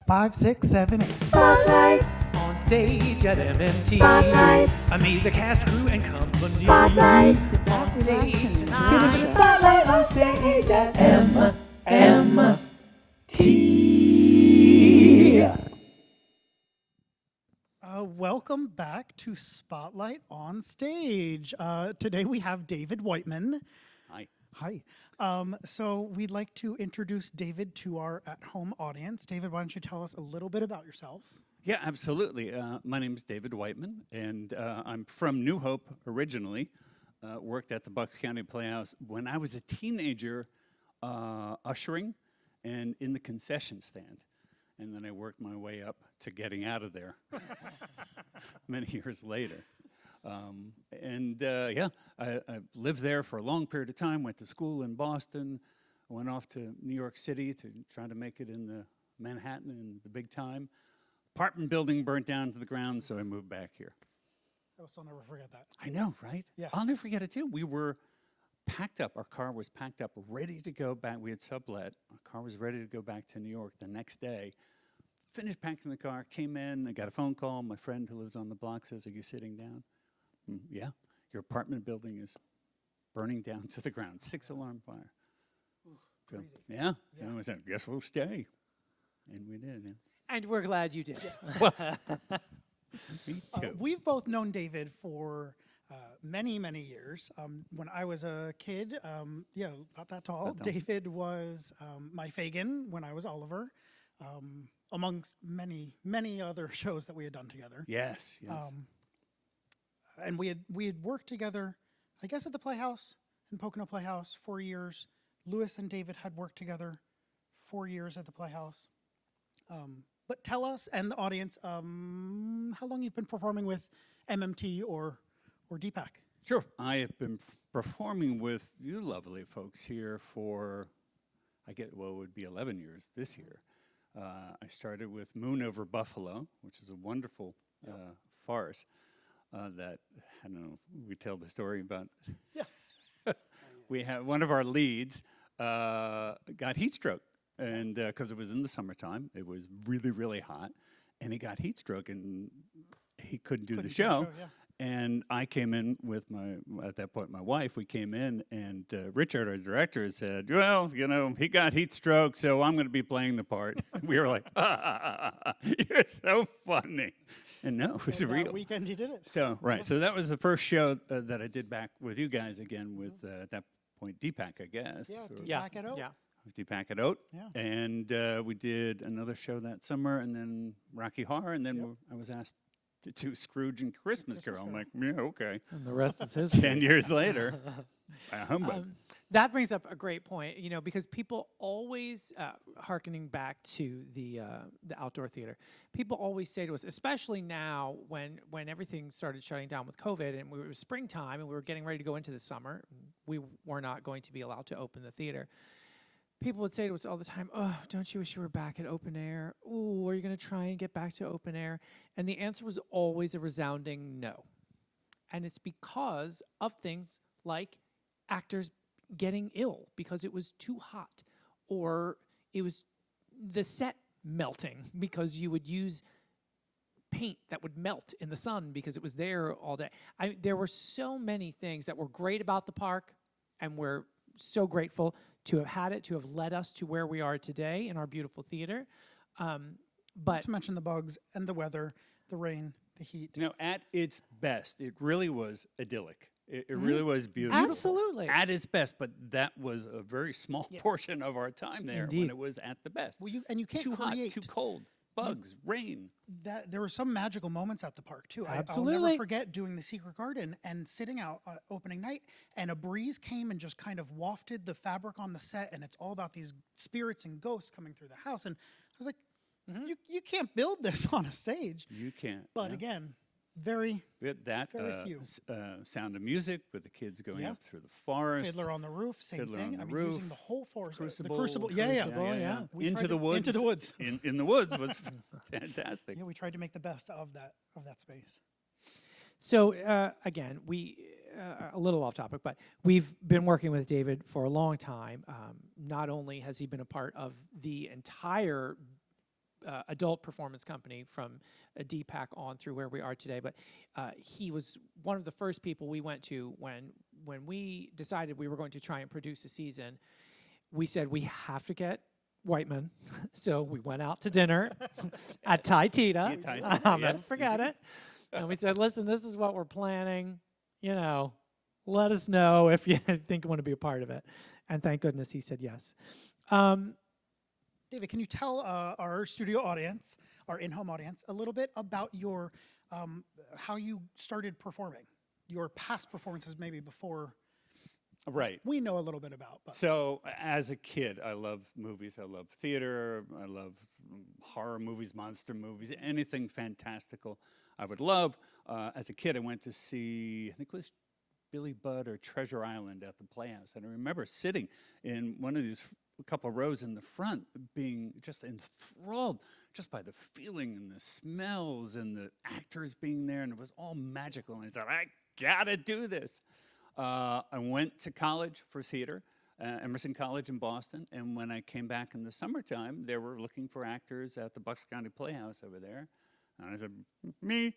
5, 6, 7, 8. Spotlight. On stage at MMT. Spotlight. I meet the cast, crew, and company. Spotlight. Sit back, on stage relax, and tonight. give us a spotlight on stage at MMT. Welcome back to Spotlight on Stage. Today we have David Whiteman. Hi. Hi. So we'd like to introduce David to our at-home audience. David, why don't you tell us a little bit about yourself? Yeah, absolutely. My name is David Whiteman, and I'm from New Hope originally. Worked at the Bucks County Playhouse when I was a teenager, ushering and in the concession stand. And then I worked my way up to getting out of there many years later. I lived there for a long period of time, went to school in Boston, went off to New York City to try to make it in the Manhattan in the big time. Apartment building burnt down to the ground, so I moved back here. I will still never forget that. I know, right? Yeah. I'll never forget it too. We were packed up, our car was packed up, ready to go back. We had sublet. Our car was ready to go back to New York the next day. Finished packing the car, came in, I got a phone call. My friend who lives on the block says, "Are you sitting down?" Yeah, your apartment building is burning down to the ground. 6-alarm fire. Ooh, So, crazy. yeah. Yeah. And I said, "Guess we'll stay." And we did. Yeah. And we're glad you did. Me too. We've both known David for many, many years. When I was a kid, about that tall, About tall. David was my Fagin when I was Oliver, amongst many, many other shows that we had done together. Yes, yes. And we had worked together, I guess, at the Playhouse, in Pocono Playhouse, 4 years. Lewis and David had worked together 4 years at the Playhouse. But tell us and the audience how long you've been performing with MMT or Deepak. Sure. I have been performing with you lovely folks here for, it would be 11 years this year. I started with Moon Over Buffalo, which is a wonderful farce that, I don't know, we tell the story about. Yeah. We had one of our leads got heat stroke, and because it was in the summertime, it was really, really hot, and he got heat stroke, and he couldn't do the show. Yeah. And I came in with at that point, my wife. We came in, and Richard, our director, said, "Well, he got heat stroke, so I'm going to be playing the part." We were like, "You're so funny." And no, it was And real. that weekend he did it. So, right. So that was the first show that I did back with you guys again with, at that point, Deepak, I guess. Yeah, Or- Deepak at Oak. Yeah. Deepak at Oat. Yeah. And we did another show that summer, and then Rocky Horror, and then Yep. I was asked to do Scrooge and Christmas Carol. I'm like, yeah, okay. And the rest is history. 10 years later, humbug. That brings up a great point, because people always, hearkening back to the outdoor theater, people always say to us, especially now when everything started shutting down with COVID and it was springtime and we were getting ready to go into the summer, we were not going to be allowed to open the theater. People would say to us all the time, "Oh, don't you wish you were back at open air? Ooh, are you going to try and get back to open air?" And the answer was always a resounding no. And it's because of things like actors getting ill because it was too hot, or it was the set melting because you would use paint that would melt in the sun because it was there all day. There were so many things that were great about the park, and we're so grateful to have had it, to have led us to where we are today in our beautiful theater. Not But to mention the bugs and the weather, the rain, the heat. At its best, it really was idyllic. It really was beautiful. absolutely. At its best, but that was a very small Yes. portion of our time there when Indeed. it was at the best. Well, you can't Too hot, create too cold, bugs, rain. that. There were some magical moments at the park too. I'll never Absolutely. forget doing the Secret Garden and sitting out opening night, and a breeze came and just kind of wafted the fabric on the set, and it's all about these spirits and ghosts coming through the house. And I was like, you can't build this on a stage. You can't. But yeah. again, very We had that very few. Sound of Music with the kids going Yeah. up through the forest. Fiddler on the Roof, same Fiddler thing. on the Using Roof, the whole forest. Crucible. The Crucible. Yeah. yeah. We Into tried the to- woods. Into the woods. In the woods was fantastic. Yeah, we tried to make the best of that space. So again, we a little off topic, but we've been working with David for a long time. Not only has he been a part of the entire adult performance company from DPAC on through where we are today. But he was one of the first people we went to when we decided we were going to try and produce a season. We said we have to get Whiteman. So we went out to dinner at Thai Tita. Yeah, Thai Tita, I'll never yes. forget it. And we said, listen, this is what we're planning. You know, let us know if you think you want to be a part of it. And thank goodness he said yes. David, can you tell our studio audience, our in-home audience, a little bit about your how you started performing, your past performances, maybe before Right. we know a little bit about? But. So as a kid, I loved movies. I loved theater. I loved horror movies, monster movies, anything fantastical I would love. As a kid, I went to see, I think it was Billy Budd or Treasure Island at the Playhouse. And I remember sitting in one of these a couple of rows in the front being just enthralled just by the feeling and the smells and the actors being there. And it was all magical. And I said, I gotta do this. I went to college for theater, Emerson College in Boston, and when I came back in the summertime, they were looking for actors at the Bucks County Playhouse over there. And I said, me.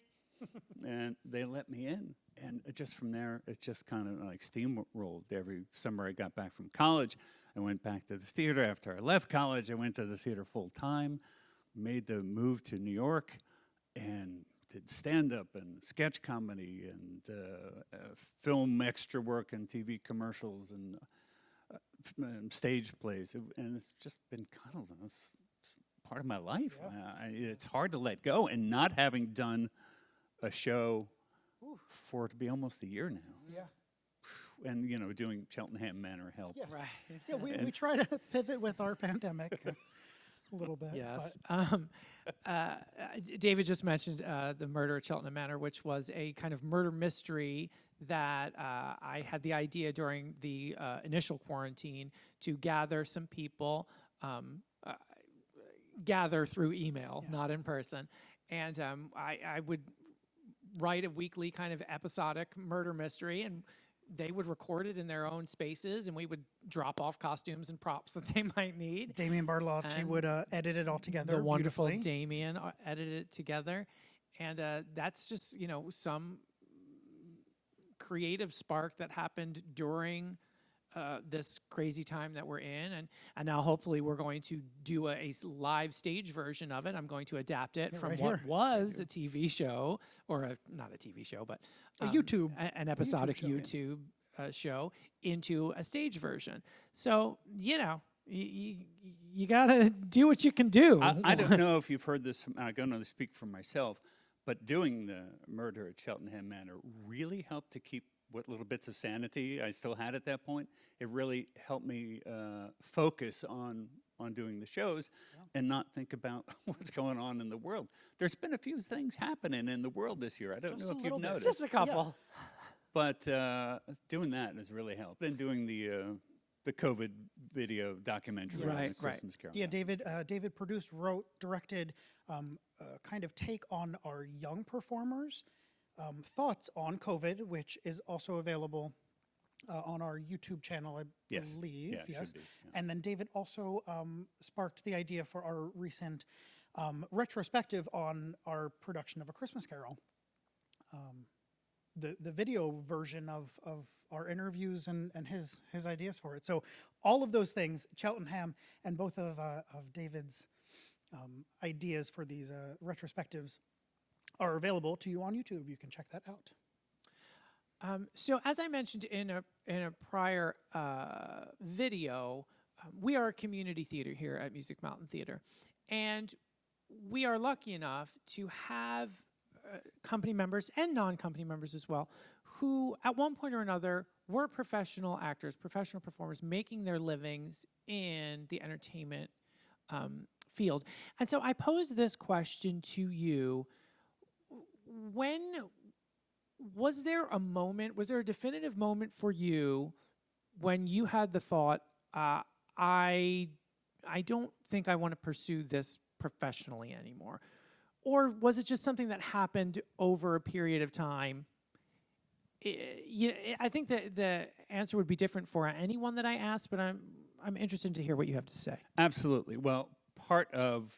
And they let me in. And just from there, it just kind of like steamrolled. Every summer I got back from college, I went back to the theater. After I left college, I went to the theater full time, made the move to New York, and did stand-up and sketch comedy and film extra work and TV commercials and stage plays. And it's just been kind of it's part of my life. Yeah. It's hard to let go. And not having done a show for it to be almost a year now. Yeah. And, you know, doing Cheltenham Manor helped. Yes. Right. Yeah, we try to pivot with our pandemic a little bit. Yes. David just mentioned the murder at Cheltenham Manor, which was a kind of murder mystery that I had the idea during the initial quarantine to gather some people, gather through email, not in person. And I would write a weekly kind of episodic murder mystery, and they would record it in their own spaces, and we would drop off costumes and props that they might need. Damien Bartolacci And would edit it all together The wonderful beautifully. Damien edited it together. And that's just, you know, some creative spark that happened during this crazy time that we're in. And now hopefully we're going to do a live stage version of it. I'm going to adapt it from right what here. was a TV show, or not a TV show, but A YouTube- an episodic show, yeah. YouTube show into a stage version. So, you know, you got to do what you can do. I don't know if you've heard this. I'm going to speak for myself, but doing the murder at Cheltenham Manor really helped to keep what little bits of sanity I still had at that point. It really helped me focus on doing the shows and not think about what's going on in the world. There's been a few things happening in the world this year. I don't Just know a if little you've bit. noticed. Just a couple. But doing that has really helped. And doing the COVID video documentary, on Right, the right. Christmas Carol. Yeah, David produced, wrote, directed, kind of take on our young performers' thoughts on COVID, which is also available on our YouTube channel, I Yes. believe. Yeah, it should Yes. be, yeah. And then David also sparked the idea for our recent retrospective on our production of A Christmas Carol. The video version of our interviews and his ideas for it. So all of those things, Cheltenham and both of David's ideas for these retrospectives are available to you on YouTube. You can check that out. So as I mentioned in a prior video, we are a community theater here at Music Mountain Theater, and we are lucky enough to have company members and non-company members as well, who at one point or another were professional actors, professional performers, making their livings in the entertainment field. And so I posed this question to you: was there a definitive moment for you when you had the thought, I don't think I want to pursue this professionally anymore? Or was it just something that happened over a period of time? I think that the answer would be different for anyone that I asked, but I'm interested to hear what you have to say. Absolutely. Well, part of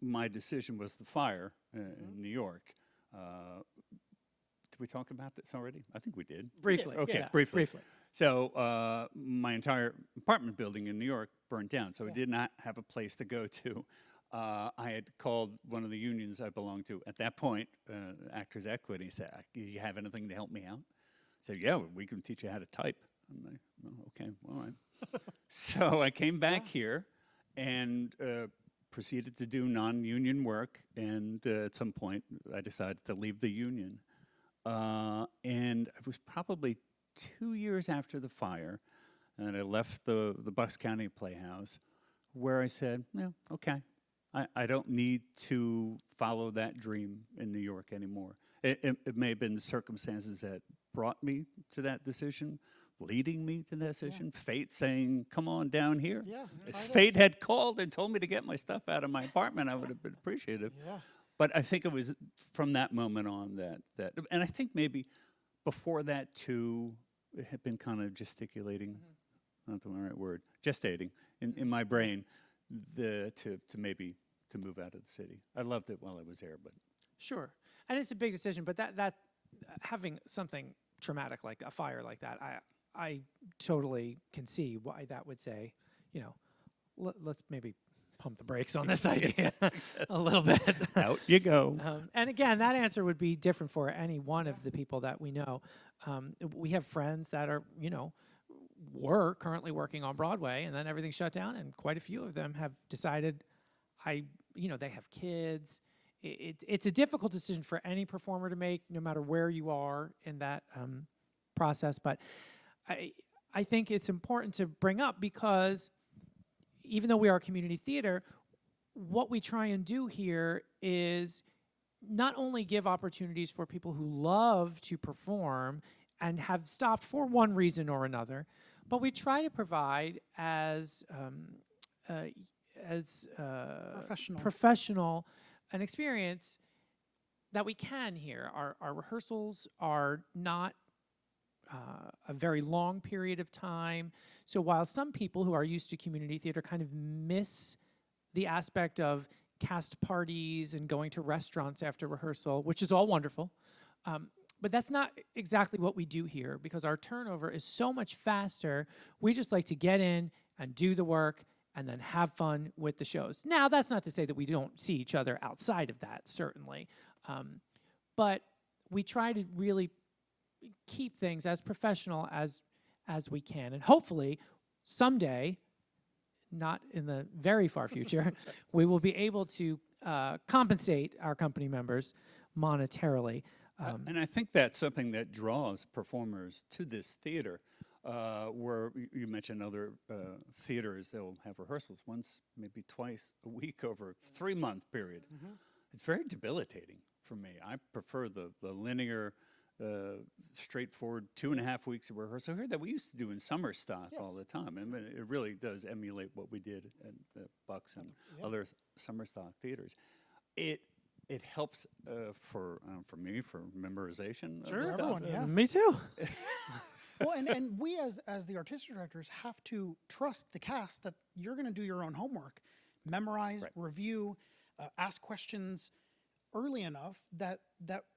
my decision was the fire in New York. Did we talk about this already? I think we did. Briefly. Okay, yeah, briefly. So my entire apartment building in New York burned down, so I did not have a place to go to. I had called one of the unions I belonged to at that point, Actors Equity, said, "Do you have anything to help me out?" I said, "Yeah, we can teach you how to type." I'm like, "Oh, okay, all right." So I came back here and proceeded to do non-union work, and at some point I decided to leave the union. And it was probably 2 years after the fire, and I left the Bucks County Playhouse, where I said, "Yeah, okay, I don't need to follow that dream in New York anymore." It may have been the circumstances that brought me to that decision, leading me to that decision, fate saying, "Come on down here." Yeah. If try fate this. had called and told me to get my stuff out of my apartment, I would have been appreciative. Yeah. But I think it was from that moment on that, and I think maybe before that too, it had been kind of gesticulating, not the right word, gestating in my brain, to maybe to move out of the city. I loved it while I was there, but Sure. And it's a big decision, but that having something traumatic like a fire like that, I totally can see why that would say, let's maybe pump the brakes on this idea a little bit. out you go. And again, that answer would be different for any one of the people that we know. We have friends that are, were currently working on Broadway, and then everything shut down, and quite a few of them have decided, they have kids. It's a difficult decision for any performer to make, no matter where you are in that process. But I think it's important to bring up, because even though we are a community theater, what we try and do here is not only give opportunities for people who love to perform and have stopped for one reason or another, but we try to provide as professional an experience that we can here. Our rehearsals are not a very long period of time. So while some people who are used to community theater kind of miss the aspect of cast parties and going to restaurants after rehearsal, which is all wonderful, but that's not exactly what we do here, because our turnover is so much faster. We just like to get in and do the work and then have fun with the shows. Now, that's not to say that we don't see each other outside of that, certainly. But we try to really keep things as professional as we can. And hopefully, someday, not in the very far future, we will be able to compensate our company members monetarily. And I think that's something that draws performers to this theater, where you mentioned other theaters, they'll have rehearsals once, maybe twice a week over a 3-month period. It's very debilitating for me. I prefer the linear, straightforward 2.5 weeks of rehearsal here that we used to do in summer stock all the time. I mean, it really does emulate what we did at the Bucks and other summer stock theaters. It helps for me, for memorization. Sure, of the everyone, stuff. yeah. Me too. Well, and we as the artistic directors have to trust the cast that you're going to do your own homework, memorize, review, ask questions early enough that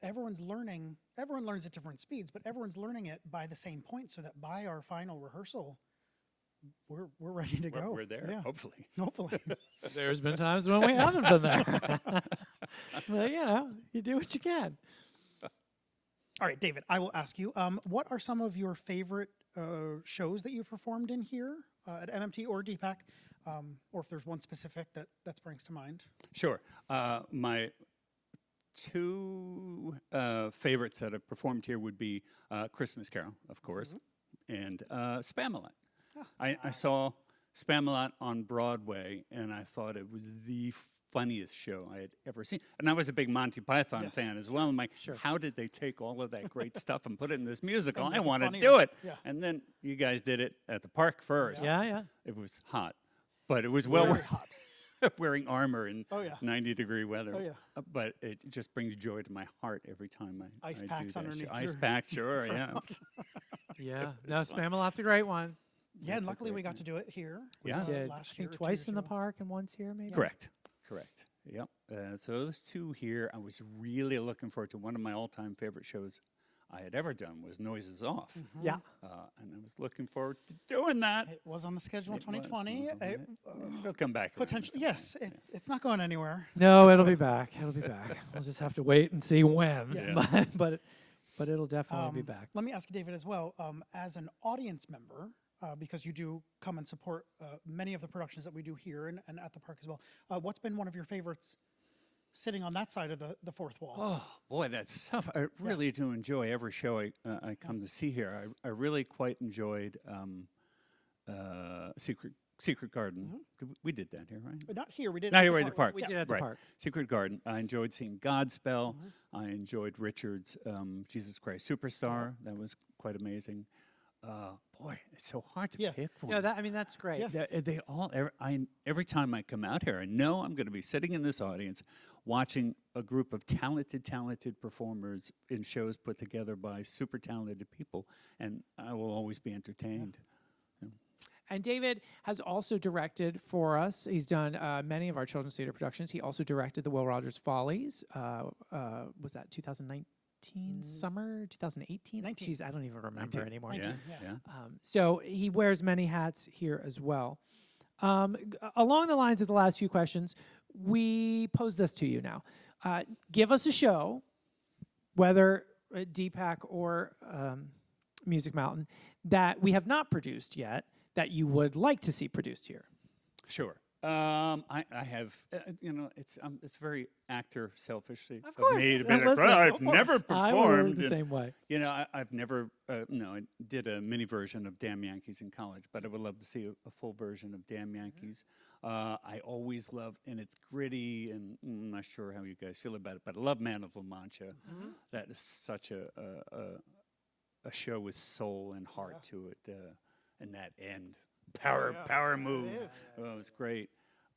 everyone's learning. Everyone learns at different speeds, but everyone's learning it by the same point, so that by our final rehearsal, we're ready to go. We're there, Yeah. hopefully. Hopefully. There's been times when we haven't been there. But, you do what you can. All right, David, I will ask you, what are some of your favorite shows that you performed in here at MMT or DPAC, or if there's one specific that springs to mind? Sure. My two favorites that have performed here would be Christmas Carol, of course, and Spamalot. I saw Spamalot on Broadway, and I thought it was the funniest show I had ever seen. And I was a big Monty Python fan as well. I'm like, how did they take all of that great stuff and put it in this musical? I want to do it. Yeah. And then you guys did it at the park first. Yeah. It was hot, but it was Very hot. wearing armor in Oh, yeah. 90-degree weather. Oh, yeah. But it just brings joy to my heart every time I Ice do packs that underneath show. your- Ice packs, sure, yeah. Yeah. No, Spamalot's a great one. Yeah, and That's a luckily we great got to do it here. Yeah. Did I last year think or 2 twice years in the ago. park and once here, maybe? Correct. Correct. Yep. So those two here, I was really looking forward to. One of my all-time favorite shows I had ever done was Noises Off. Yeah. And I was looking forward to doing that. It was on the schedule in It was, 2020. It'll come back. around Potentially, sometime. yes. It's not going anywhere. No, it'll be back. It'll be back. We'll just have to wait and see when. Yes. But it'll definitely be back. Let me ask you, David, as well. As an audience member, because you do come and support many of the productions that we do here and at the park as well, what's been one of your favorites sitting on that side of the fourth wall? Oh boy, that's tough. I really do enjoy every show I come to see here. I really quite enjoyed Secret Garden. We did that here, right? But not here. We did. Not at here, the right at the park. We Yes. did at the Right. park. Secret Garden. I enjoyed seeing Godspell. I enjoyed Richard's Jesus Christ Superstar. That was quite amazing. Boy, it's so hard to Yeah. pick one. No, that's great. Yeah. They all. Every time I come out here, I know I'm going to be sitting in this audience, watching a group of talented performers in shows put together by super talented people, and I will always be entertained. And David has also directed for us. He's done many of our children's theater productions. He also directed the Will Rogers Follies. Was that 2019 summer? 2018? 19. Jeez, I don't even remember anymore. 19. Yeah, Yeah. yeah. So he wears many hats here as well. Along the lines of the last few questions, we pose this to you now. Give us a show, whether Deepak or Music Mountain, that we have not produced yet, that you would like to see produced here. Sure. I have, it's very actor selfishly Of course. me to be And like, listen, well, I've of course. never I performed. would the and, same way. You know, I've never, I did a mini version of Damn Yankees in college, but I would love to see a full version of Damn Yankees. I always love, and it's gritty, and I'm not sure how you guys feel about it, but I love Man of La Mancha. That is such a show with soul and heart to it, and that end. Power move. Oh, it's great.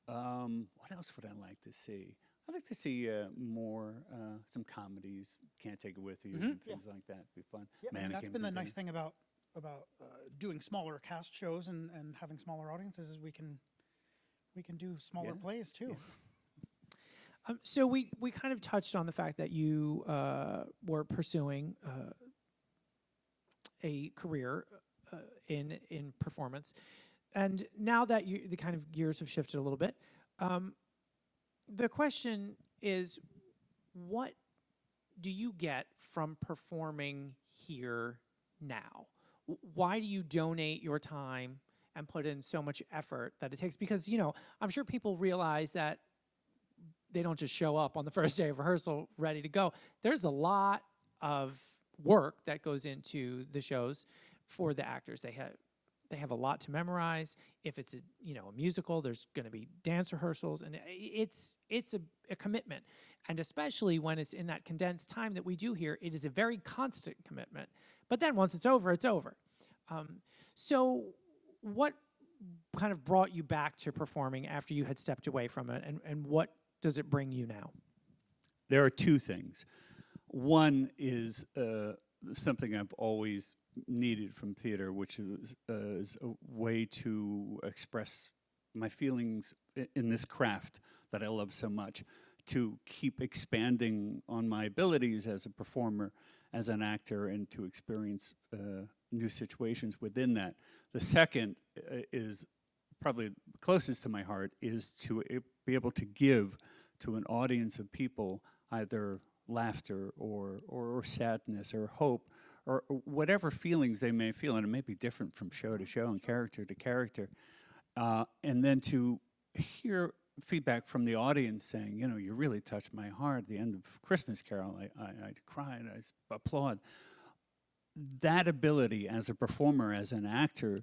What else would I like to see? I'd like to see more some comedies. Can't Take It With You and things like that. It'd be fun. Yeah, and that's been the nice thing about doing smaller cast shows and having smaller audiences is we can do smaller plays too. So we kind of touched on the fact that you were pursuing a career in performance, and now that the kind of gears have shifted a little bit, the question is, what do you get from performing here now? Why do you donate your time and put in so much effort that it takes? Because, I'm sure people realize that they don't just show up on the first day of rehearsal ready to go. There's a lot of work that goes into the shows for the actors. They have a lot to memorize. If it's a musical, there's going to be dance rehearsals, and it's a commitment. And especially when it's in that condensed time that we do here, it is a very constant commitment. But then once it's over, it's over. So what kind of brought you back to performing after you had stepped away from it, and what does it bring you now? There are two things. One is something I've always needed from theater, which is a way to express my feelings in this craft that I love so much, to keep expanding on my abilities as a performer, as an actor, and to experience new situations within that. The second is probably closest to my heart, is to be able to give to an audience of people either laughter or sadness or hope or whatever feelings they may feel, and it may be different from show to show and character to character, and then to hear feedback from the audience saying, you really touched my heart. At the end of Christmas Carol, I cry and I applaud. That ability as a performer, as an actor,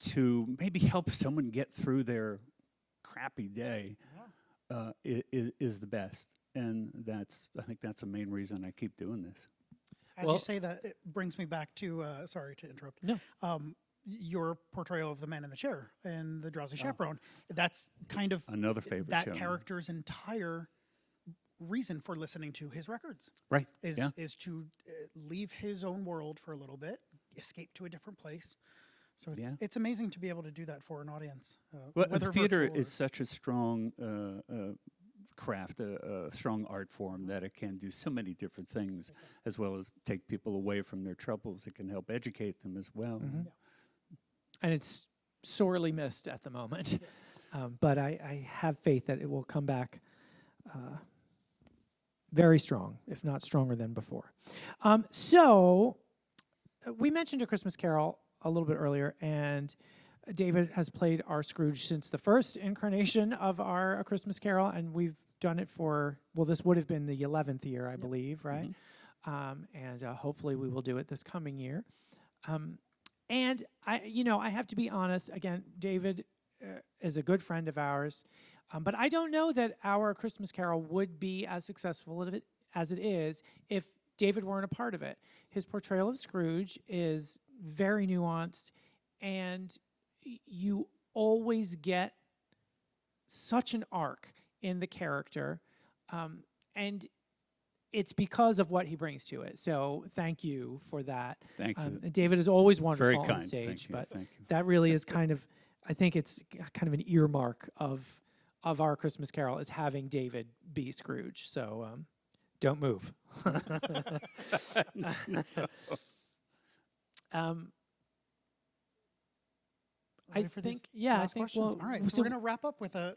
to maybe help someone get through their crappy day is the best. And I think that's the main reason I keep doing this. As you say that, it brings me back to, sorry to interrupt. No. Your portrayal of the man in the chair in The Drowsy Chaperone. That's kind of Another favorite that show. character's entire reason for listening to his records. Right. Is to leave his own world for a little bit, escape to a different place. So it's amazing to be able to do that for an audience. Well, whether theater virtual is such a strong craft, a strong art form, that it can do so many different things, as well as take people away from their troubles. It can help educate them as well. And it's sorely missed at the moment. But I have faith that it will come back very strong, if not stronger than before. So we mentioned A Christmas Carol a little bit earlier, and David has played our Scrooge since the first incarnation of our A Christmas Carol, and we've done it for, well, this would have been the 11th year, I believe, right? And hopefully we will do it this coming year. And I have to be honest, again, David is a good friend of ours, but I don't know that our Christmas Carol would be as successful as it is if David weren't a part of it. His portrayal of Scrooge is very nuanced, and you always get such an arc in the character, and it's because of what he brings to it. So thank you for that. Thank you. David is always It's wonderful very on kind. stage, Thank you. but Thank you. that really is kind of, I think it's kind of an earmark of our Christmas Carol, is having David be Scrooge. So don't move. I Ready for think, these yeah, I last think questions? we'll, All right, so we're going to wrap up with an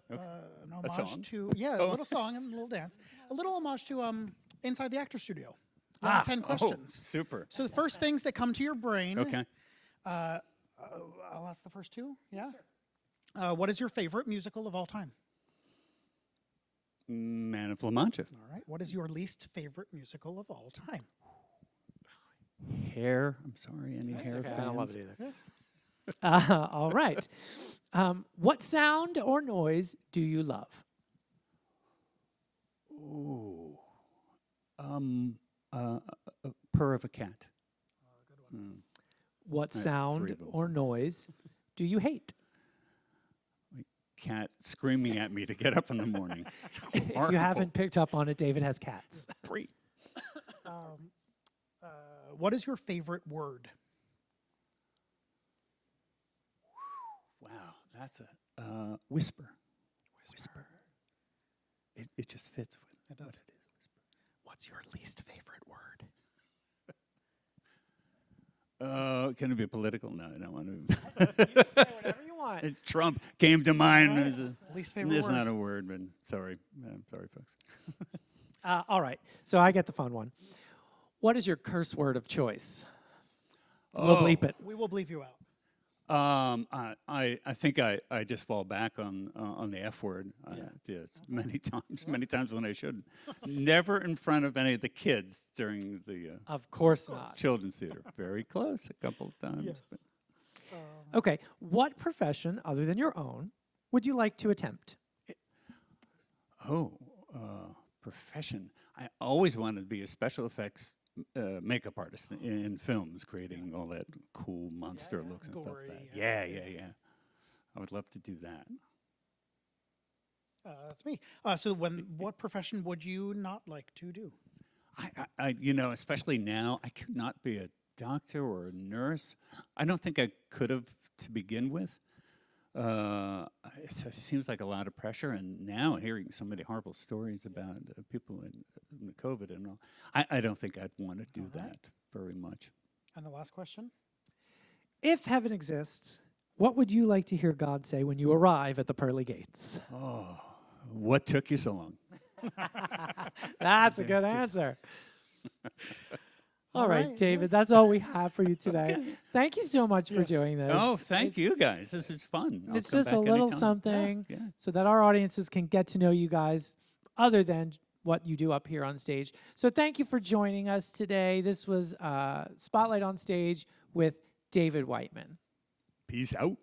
homage song? to, a little song and a little dance. A little homage to Inside the Actor Studio. Last 10 questions. Super. So the first things that come to your brain. Okay. I'll ask the first two. Yeah. What is your favorite musical of all time? Man of La Mancha. All right. What is your least favorite musical of all time? Hair. I'm sorry, any Hair okay. fans? I don't love it either. All right. What sound or noise do you love? Ooh. Purr of a cat. What I have sound 3 of them. or noise do you hate? Cat screaming at me to get up in the morning. If you haven't picked up on it, David has cats. 3. What is your favorite word? Wow, that's a whisper. Whisper. It just fits with what it is. Whisper. What's your least favorite word? Can it be political? No, I don't want to. Say whatever you want. Trump came to mind. As Least favorite it's word. not a word, but sorry. I'm sorry, folks. All right, so I get the fun one. What is your curse word of choice? We'll bleep it. We will bleep you out. I think I just fall back on the F word. Yes, many times when I shouldn't. Never in front of any of the kids during the Of course not. children's theater. Very close a couple of times. Yes. but- Okay, what profession other than your own would you like to attempt? Profession. I always wanted to be a special effects makeup artist in films, creating all that cool monster looks and Gory, stuff. Yeah. I would love to do that. That's me. So what profession would you not like to do? I especially now, I could not be a doctor or a nurse. I don't think I could have to begin with. It seems like a lot of pressure, and now hearing so many horrible stories about people in the COVID and all, I don't think I'd want to do that very much. And the last question? If heaven exists, what would you like to hear God say when you arrive at the pearly gates? Oh, what took you so long? That's a good answer. All right, right, David, that's all we have for you today. Thank you so much for doing this. Oh, thank you guys. This is fun. I'll It's come just a back little anytime. something Yeah. so that our audiences can get to know you guys other than what you do up here on stage. So thank you for joining us today. This was Spotlight on Stage with David Whiteman. Peace out.